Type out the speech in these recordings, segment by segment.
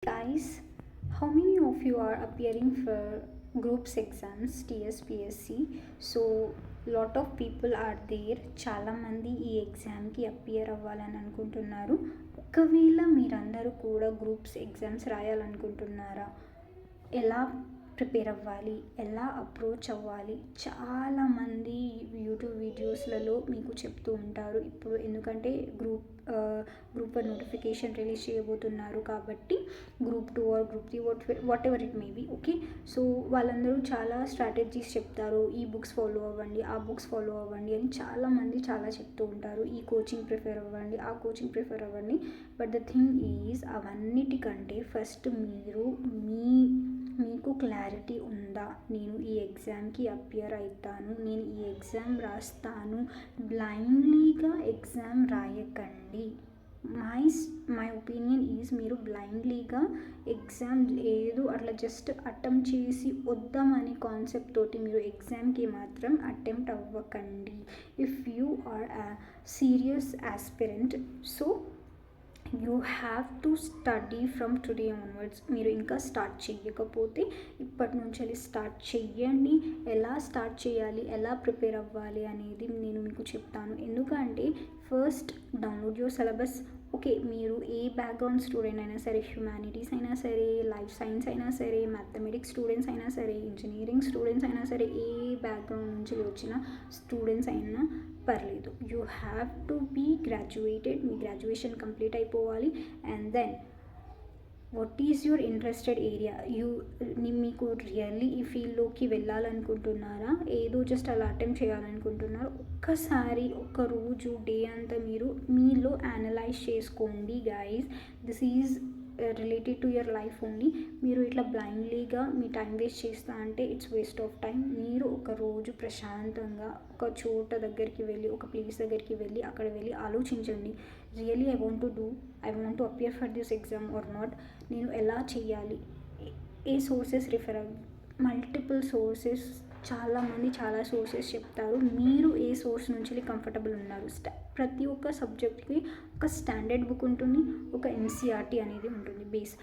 Guys, how many of you are appearing for groups exams TSPSC? So lot of people are there. చాలా మంది ఈ ఎగ్జామ్కి appear అవ్వాలని అనుకుంటున్నారు. ఒకవేళ మీరందరూ కూడా గ్రూప్స్ ఎగ్జామ్స్ రాయాలనుకుంటున్నారా? ఎలా ప్రిపేర్ అవ్వాలి, ఎలా అప్రోచ్ అవ్వాలి, చాలామంది యూట్యూబ్ వీడియోస్లలో మీకు చెప్తూ ఉంటారు. ఇప్పుడు ఎందుకంటే గ్రూప్ 1 నోటిఫికేషన్ రిలీజ్ చేయబోతున్నారు కాబట్టి group 2 or group 3 whatever it may be. Okay, so వాళ్ళందరూ చాలా స్ట్రాటజీస్ చెప్తారు. ఈ బుక్స్ ఫాలో అవ్వండి, ఆ బుక్స్ ఫాలో అవ్వండి అని చాలామంది చాలా చెప్తూ ఉంటారు. ఈ కోచింగ్ ప్రిఫర్ అవ్వండి, ఆ కోచింగ్ ప్రిఫర్ అవ్వండి. బట్ ద థింగ్ ఈజ్, అవన్నిటికంటే ఫస్ట్ మీకు క్లారిటీ ఉందా? నేను ఈ ఎగ్జామ్కి అపియర్ అవుతాను, నేను ఈ ఎగ్జామ్ రాస్తాను. బ్లైండ్లీగా ఎగ్జామ్ రాయకండి. మై ఒపీనియన్ ఈజ్, మీరు బ్లైండ్లీగా ఎగ్జామ్ ఏదో అట్లా జస్ట్ అటెంప్ట్ చేసి వద్దామనే కాన్సెప్ట్ తోటి మీరు ఎగ్జామ్కి మాత్రం అటెంప్ట్ అవ్వకండి. If you are serious aspirant, so you have to study from today onwards. మీరు ఇంకా స్టార్ట్ చేయకపోతే ఇప్పటి నుంచి స్టార్ట్ చెయ్యండి. ఎలా స్టార్ట్ చేయాలి, ఎలా ప్రిపేర్ అవ్వాలి అనేది నేను మీకు చెప్తాను. ఎందుకంటే first download your syllabus. Okay, మీరు ఏ బ్యాక్గ్రౌండ్ స్టూడెంట్ అయినా సరే, హ్యుమానిటీస్ అయినా సరే, లైఫ్ సైన్స్ అయినా సరే, మ్యాథమెటిక్స్ స్టూడెంట్స్ అయినా సరే, ఇంజనీరింగ్ స్టూడెంట్స్ అయినా సరే, ఏ బ్యాక్గ్రౌండ్ నుంచి వచ్చిన స్టూడెంట్స్ అయినా పర్లేదు, you have to be graduated. మీ గ్రాడ్యుయేషన్ కంప్లీట్ అయిపోవాలి. And then what is your interested area? మీకు రియల్లీ ఈ ఫీల్డ్లోకి వెళ్ళాలనుకుంటున్నారా? ఏదో జస్ట్ అలా అటెంప్ట్ చేయాలనుకుంటున్నారా? ఒక్కసారి ఒక రోజు డే అంతా మీరు మీలో అనలైజ్ చేసుకోండి guys. This is related to your life only. మీరు ఇట్లా బ్లైండ్లీగా మీ టైం వేస్ట్ చేస్తా అంటే ఇట్స్ వేస్ట్ ఆఫ్ టైం. మీరు ఒక రోజు ప్రశాంతంగా ఒక చోట దగ్గరికి వెళ్ళి, ఒక ప్లేస్ దగ్గరికి వెళ్ళి, అక్కడ వెళ్ళి ఆలోచించండి. Really I want to appear for this exam or not. నేను ఎలా చేయాలి? ఏ సోర్సెస్ రిఫర్ మల్టిపుల్ సోర్సెస్, చాలామంది చాలా సోర్సెస్ చెప్తారు. మీరు ఏ సోర్స్ నుంచి కంఫర్టబుల్ ఉన్నారు? ప్రతి ఒక్క సబ్జెక్ట్కి ఒక స్టాండర్డ్ బుక్ ఉంటుంది, ఒక ఎన్సీఆర్టీ అనేది ఉంటుంది బేస్.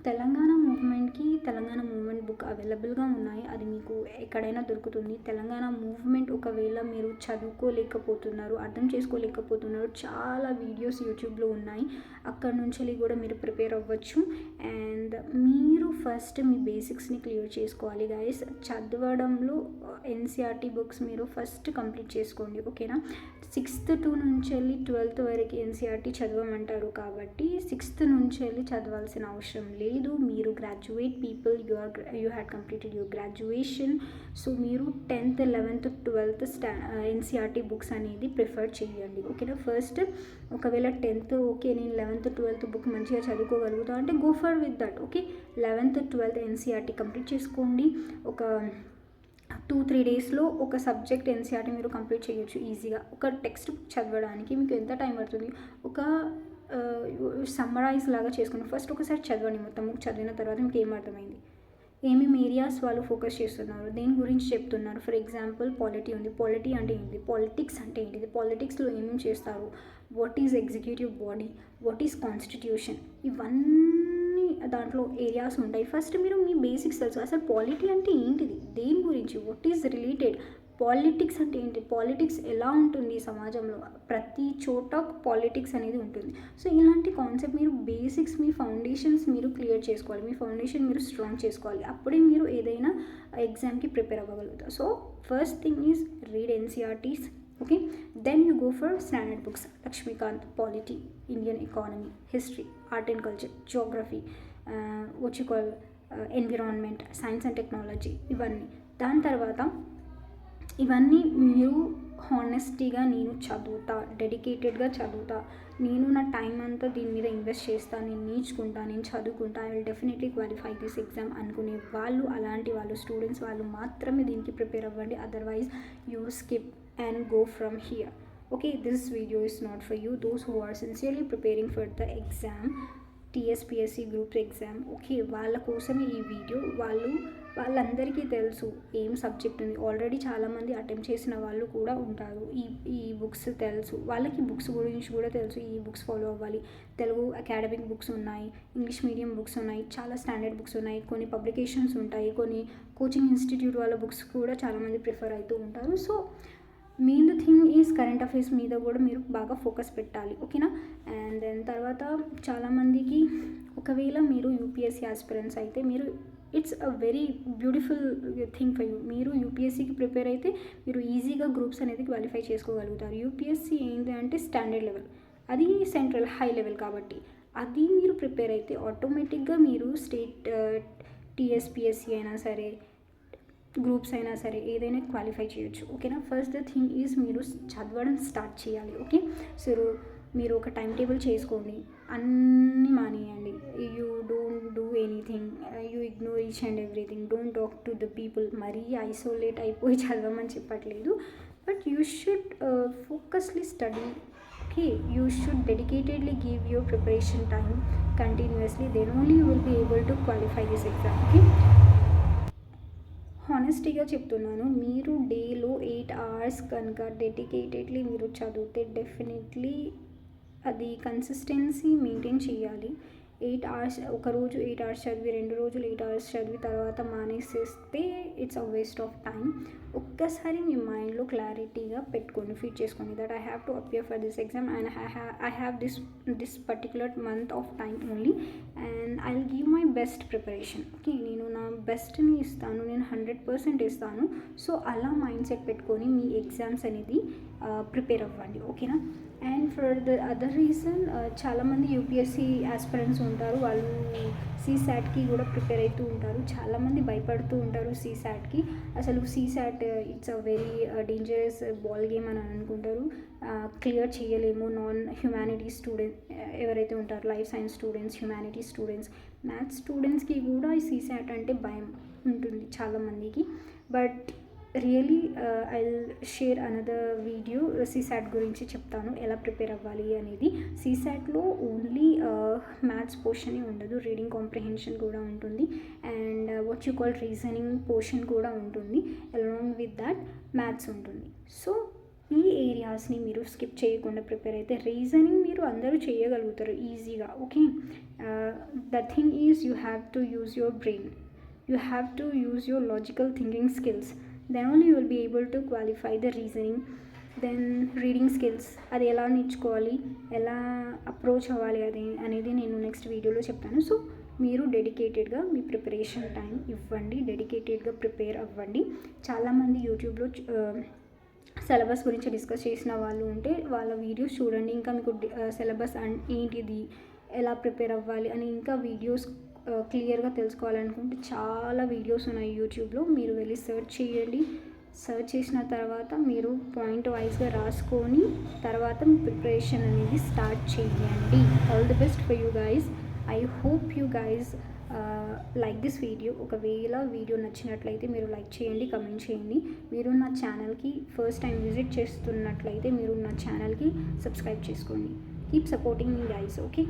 తెలంగాణ మూవ్మెంట్ బుక్ అవైలబుల్గా ఉన్నాయి. అది మీకు ఎక్కడైనా దొరుకుతుంది. తెలంగాణ మూవ్మెంట్ ఒకవేళ మీరు చదువుకోలేకపోతున్నారు, అర్థం చేసుకోలేకపోతున్నారు, చాలా వీడియోస్ యూట్యూబ్లో ఉన్నాయి. అక్కడ నుంచి కూడా మీరు ప్రిపేర్ అవ్వచ్చు. అండ్ మీరు ఫస్ట్ మీ బేసిక్స్ని క్లియర్ చేసుకోవాలి గైస్. చదవడంలో ఎన్సీఆర్టీ బుక్స్ మీరు ఫస్ట్ కంప్లీట్ చేసుకోండి. ఓకేనా? 6th నుంచి 12th వరకు ఎన్సీఆర్టీ చదవమంటారు కాబట్టి 6th నుంచి చదవాల్సిన అవసరం లేదు. మీరు graduate people, you had completed your graduation. So మీరు 10th, 11th, 12th NCERT books అనేది ప్రిఫర్ చేయండి. ఓకేనా? ఫస్ట్ ఒకవేళ 10th ఓకే, నేను 11th, 12th బుక్ మంచిగా చదువుకోగలుగుతా అంటే go for with that. Okay, 11th, 12th NCERT complete చేసుకోండి. ఒక 2-3 డేస్లో ఒక సబ్జెక్ట్ ఎన్సీఆర్టీ మీరు కంప్లీట్ చేయొచ్చు ఈజీగా. ఒక టెక్స్ట్ బుక్ చదవడానికి మీకు ఎంత టైం పడుతుంది? ఒక సమ్మరైజ్ లాగా చేసుకుని ఫస్ట్ ఒకసారి చదవండి. మొత్తం బుక్ చదివిన తర్వాత మీకు ఏం అర్థమైంది, ఏమేమి ఏరియాస్ వాళ్ళు ఫోకస్ చేస్తున్నారు, దేని గురించి చెప్తున్నారు. ఫర్ ఎగ్జాంపుల్ పాలిటీ ఉంది. పాలిటీ అంటే ఏంటిది? పాలిటిక్స్ అంటే ఏంటిది? పాలిటిక్స్లో ఏమేమి చేస్తారు? What is executive body, what is constitution, ఇవన్నీ దాంట్లో ఏరియాస్ ఉంటాయి. ఫస్ట్ మీరు మీ బేసిక్స్ తెలుసు. అసలు పాలిటీ అంటే ఏంటిది, దేని గురించి, వాట్ ఈజ్ రిలేటెడ్, పాలిటిక్స్ అంటే ఏంటి, పాలిటిక్స్ ఎలా ఉంటుంది సమాజంలో, ప్రతి చోట పాలిటిక్స్ అనేది ఉంటుంది. సో ఇలాంటి కాన్సెప్ట్ మీరు బేసిక్స్, మీ ఫౌండేషన్స్ మీరు క్లియర్ చేసుకోవాలి. మీ ఫౌండేషన్ మీరు స్ట్రాంగ్ చేసుకోవాలి. అప్పుడే మీరు ఏదైనా ఎగ్జామ్కి ప్రిపేర్ అవ్వగలుగుతారు. So first thing is read NCERTs. Okay, then you go for standard books. Laxmikanth, polity, Indian economy, history, art and culture, geography, environment, science and technology, ఇవన్నీ. దాని తర్వాత ఇవన్నీ మీరు హానెస్టీగా, నేను చదువుతా, డెడికేటెడ్గా చదువుతా, నేను నా టైం అంతా దీని మీద ఇన్వెస్ట్ చేస్తాను, నేను నేర్చుకుంటా, నేను చదువుకుంటా, I will definitely qualify this exam అనుకునే వాళ్ళు, అలాంటి వాళ్ళు స్టూడెంట్స్ వాళ్ళు మాత్రమే దీనికి ప్రిపేర్ అవ్వండి. Otherwise you skip and go from here. Okay, this video is not for you. Those who are sincerely preparing for the exam, TSPSC group exam. Okay, వాళ్ళ కోసమే ఈ వీడియో. వాళ్ళందరికీ తెలుసు ఏం సబ్జెక్ట్ ఉంది. ఆల్రెడీ చాలామంది అటెంప్ట్ చేసిన వాళ్ళు కూడా ఉంటారు. ఈ బుక్స్ తెలుసు వాళ్ళకి, బుక్స్ గురించి కూడా తెలుసు. ఈ బుక్స్ ఫాలో అవ్వాలి. తెలుగు అకాడమిక్ బుక్స్ ఉన్నాయి, ఇంగ్లీష్ మీడియం బుక్స్ ఉన్నాయి, చాలా స్టాండర్డ్ బుక్స్ ఉన్నాయి, కొన్ని పబ్లికేషన్స్ ఉంటాయి, కొన్ని కోచింగ్ ఇన్స్టిట్యూట్ వాళ్ళ బుక్స్ కూడా చాలామంది ప్రిఫర్ అవుతూ ఉంటారు. So main the thing is current affairs మీద కూడా మీరు బాగా ఫోకస్ పెట్టాలి. ఓకేనా? అండ్ దెన్ తర్వాత చాలామందికి, ఒకవేళ మీరు యూపీఎస్సీ ఆస్పిరెంట్స్ అయితే మీరు, it's a very beautiful thing for you. మీరు యూపీఎస్సీకి ప్రిపేర్ అయితే మీరు ఈజీగా గ్రూప్స్ అనేది క్వాలిఫై చేసుకోగలుగుతారు. యూపీఎస్సీ ఏంటి అంటే స్టాండర్డ్ లెవెల్, అది సెంట్రల్ హై లెవెల్ కాబట్టి అది మీరు ప్రిపేర్ అయితే ఆటోమేటిక్గా మీరు స్టేట్ టీఎస్పిఎస్సీ అయినా సరే, గ్రూప్స్ అయినా సరే ఏదైనా క్వాలిఫై చేయొచ్చు. ఓకేనా? ఫస్ట్ ద థింగ్ ఈజ్ మీరు చదవడం స్టార్ట్ చేయాలి. ఓకే, సో మీరు ఒక టైం టేబుల్ చేసుకోండి, అన్నీ మానేయండి. You don't do anything, you ignore each and everything, don't talk to the people. మరీ ఐసోలేట్ అయిపోయి చదవమని చెప్పట్లేదు, but you should focusly study. Okay, you should dedicatedly give your preparation time continuously, then only you will be able to qualify this exam. Okay, హానెస్టీగా చెప్తున్నాను, మీరు డేలో 8 hours కనుక dedicatedly మీరు చదివితే డెఫినెట్లీ అది కన్సిస్టెన్సీ మెయింటైన్ చేయాలి. 8 hours, ఒకరోజు 8 hours చదివి, 2 రోజులు 8 hours చదివి తర్వాత మానేసేస్తే it's a waste of time. ఒక్కసారి మీ మైండ్లో క్లారిటీగా పెట్టుకోండి, ఫీడ్ చేసుకోండి that I have to appear for this exam and I have this particular month of time only and I will give my best preparation. Okay, నేను నా బెస్ట్ని ఇస్తాను, నేను 100% ఇస్తాను. సో అలా మైండ్ సెట్ పెట్టుకొని మీ ఎగ్జామ్స్ అనేది ప్రిపేర్ అవ్వండి. ఓకేనా? And for the other reason, చాలామంది యూపీఎస్సీ ఆస్పిరెంట్స్ ఉంటారు, వాళ్ళు సీసాట్కి కూడా ప్రిపేర్ అవుతూ ఉంటారు. చాలామంది భయపడుతూ ఉంటారు సీసాట్కి. అసలు CSAT it's a very dangerous ball game అని అనుకుంటారు. క్లియర్ చేయలేము. నాన్ హ్యుమానిటీస్ స్టూడెంట్ ఎవరైతే ఉంటారో, life science students, humanities students, maths స్టూడెంట్స్కి కూడా ఈ సీసాట్ అంటే భయం ఉంటుంది చాలామందికి. But really I will share another video CSAT గురించి చెప్తాను, ఎలా ప్రిపేర్ అవ్వాలి అనేది. సీసాట్లో ఓన్లీ మ్యాథ్స్ పోర్షనే ఉండదు, రీడింగ్ కాంప్రిహెన్షన్ కూడా ఉంటుంది and what you call reasoning portion కూడా ఉంటుంది. అలాంగ్ విత్ దాట్ మ్యాథ్స్ ఉంటుంది. సో ఈ ఏరియాస్ని మీరు స్కిప్ చేయకుండా ప్రిపేర్ అయితే రీజనింగ్ మీరు అందరూ చేయగలుగుతారు ఈజీగా. Okay, the thing is you have to use your brain, you have to use your logical thinking skills, then only you will be able to qualify the reasoning. Then reading skills, అది ఎలా నేర్చుకోవాలి, ఎలా approach అవ్వాలి అది అనేది నేను next వీడియోలో చెప్తాను. సో మీరు డెడికేటెడ్గా మీ ప్రిపరేషన్ టైం ఇవ్వండి, డెడికేటెడ్గా ప్రిపేర్ అవ్వండి. చాలామంది యూట్యూబ్లో సిలబస్ గురించి డిస్కస్ చేసిన వాళ్ళు ఉంటే వాళ్ళ వీడియోస్ చూడండి. ఇంకా మీకు సిలబస్ ఏంటిది, ఎలా ప్రిపేర్ అవ్వాలి అని ఇంకా వీడియోస్ క్లియర్గా తెలుసుకోవాలనుకుంటే చాలా వీడియోస్ ఉన్నాయి యూట్యూబ్లో, మీరు వెళ్ళి సెర్చ్ చేయండి. సెర్చ్ చేసిన తర్వాత మీరు పాయింట్ వైజ్గా రాసుకొని తర్వాత మీ ప్రిపరేషన్ అనేది స్టార్ట్ చేయండి. All the best for you guys. I hope you guys like this video. ఒకవేళ వీడియో నచ్చినట్లయితే మీరు లైక్ చేయండి, కమెంట్ చేయండి. మీరు నా ఛానల్కి ఫస్ట్ టైం విజిట్ చేస్తున్నట్లయితే మీరు నా ఛానల్కి సబ్స్క్రైబ్ చేసుకోండి. కీప్ సపోర్టింగ్ మీ గైజ్. ఓకే.